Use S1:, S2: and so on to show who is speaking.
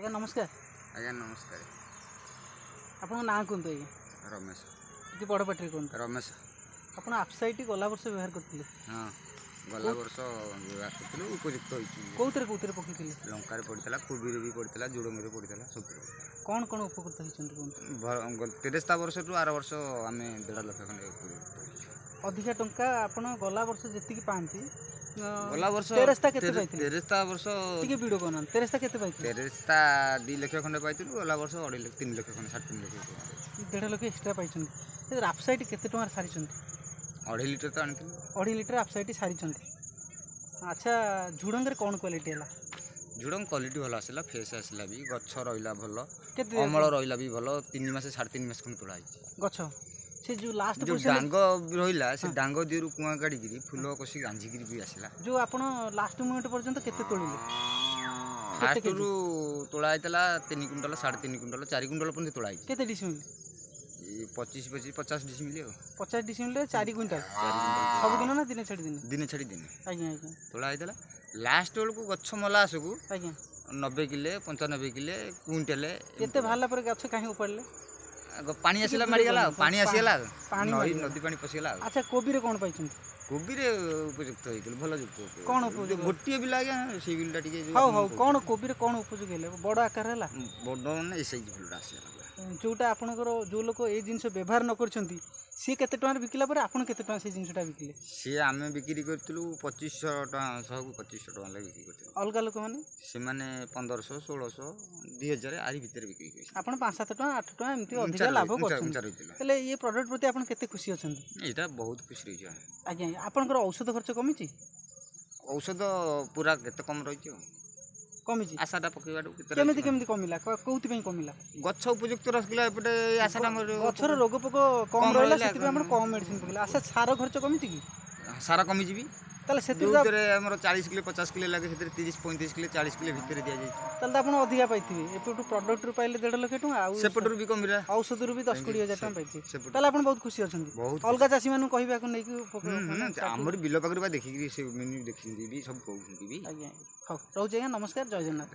S1: आज्ञा नमस्कार।
S2: आज्ञा नमस्कार।
S1: आपन ना कहतु आज्ञा
S2: रमेश
S1: कि बड़ पाटी कहतु
S2: रमेश
S1: आप आपसाइट गला वर्ष व्यवहार करते
S2: हाँ गला वर्ष व्यवहार कर उपयुक्त
S1: कौन कौन पकई
S2: लंकार पड़ता कोबी भी पड़ता जुड़ंगे पड़ता सब
S1: कौन कौन उपकृत होती
S2: 13टा वर्ष टू 8 वर्ष आम 1.5 लाख खंडे
S1: अधिका टंका आपन गला वर्ष जी पाती
S2: गला वर्ष
S1: तेरस्ता के
S2: 13टा वर्ष
S1: वीडियो कहना तेरस्ता के
S2: 13टा 2 लाख खंडे पाई गला वर्ष 3 लाख खंडे 3.5 लाख
S1: 1.5 लाख एक्सट्रा पाई आपसाइट केते टंका सारी
S2: 2.5 लीटर तो आनी
S1: 2.5 लीटर आपसाइट सारी। अच्छा झुड़ंग कौन क्वालिटी है
S2: झुड़ंग क्वालिटी भल आसला फेस आसला भी गछ रहा भल अमल रहा भी भल 3 मास 3.5 मास खंड तोड़ा
S1: गछ से जो लास्ट
S2: जो डांग रहा से डांग दिहरु कुआ काढ़ी फुल कषि गांझी भी आसला जो
S1: आपण लास्ट मोमेंट पर्यंत केते तोड़िले
S2: फास्ट रु तोड़ा होता 3 क्विंटल 3.5 क्विंटल 4 क्विंटल पर्यंत तोड़ा
S1: केते डिसमिल
S2: 25 50 डिसमिल
S1: 50 डिसमिल 4 क्विंटल सब दिन ना दिन छाड़ी
S2: दिन
S1: आज्ञा आज्ञा
S2: तोड़ा होता लास्ट बेलू गछ मला आसकू
S1: आज्ञा
S2: 90 किले 95 किले क्विंटल
S1: एते भाला पर गछ काहे उपड़ले
S2: पानी आसला मारिगला पानी आसीगला नदी पानी पसिगला।
S1: अच्छा कोबी रे कोन पाइछन
S2: कोबी रे उपयुक्त होइतल भल जुक्त
S1: कोन उपयुक्त
S2: गोटिए बिला आज्ञा से बिलटा टिके
S1: हाउ हाउ कोन कोबी रे कोन उपयुक्त हेले बड़ आकार हला
S2: बड़ ने साइज बिलटा आसीगला
S1: जोटा आपनकर जो लोक ए जिंस व्यवहार न करछंती सी केते टका बिकला पर आपन केते टका से जिंसटा बिकले
S2: सी आमे बिक्री करथिलु 2500 टका 2500 टका ले बिक्री करथिलु
S1: अलगा लोक माने से
S2: माने 1500 1600 2000 आरी भीतर बिक्री करछि
S1: आपन 5-7 टका 8 टका एमती अधिक लाभ करछन तले ये प्रोडक्ट प्रति आपन केते खुशी अछंती
S2: एटा बहुत खुशी रही छै
S1: आज्ञा आपनकर औषध खर्च कमी
S2: औषध पूरा केते कम रही छै
S1: कमी
S2: आशाटा पकेबाडू
S1: केमिति केमिति कमिला कोउति पई कमिला
S2: गछ उपयुक्त रखला एपटे आशाटा मोर
S1: गछर रोग पोक कम रहला सेति पे हमर कम मेडिसिन पकेला अच्छा सार खर्च कमी कि
S2: सारा कमी जीबी
S1: ताले सेति
S2: रे हमर 40 किलो 50 किलो लागे सेति 30 35 किलो 40 किलो भीतर दिया जाय
S1: ताले आपन अधिका पाइथिबे एपटू प्रोडक्ट रु पाइले 1.5 लाख टका आ
S2: सेपटू भी कमिला
S1: औषध रु भी 10-20 हजार टका पाइथि ताले आपन बहुत खुशी अछंती अलगा चासी मानु कहिबा को नै कि
S2: हमर बिलो पकरबा देखि कि से मिनी देखि भी सब कहउथि भी
S1: आज्ञा हो रहउ नमस्कार जय जगन्नाथ।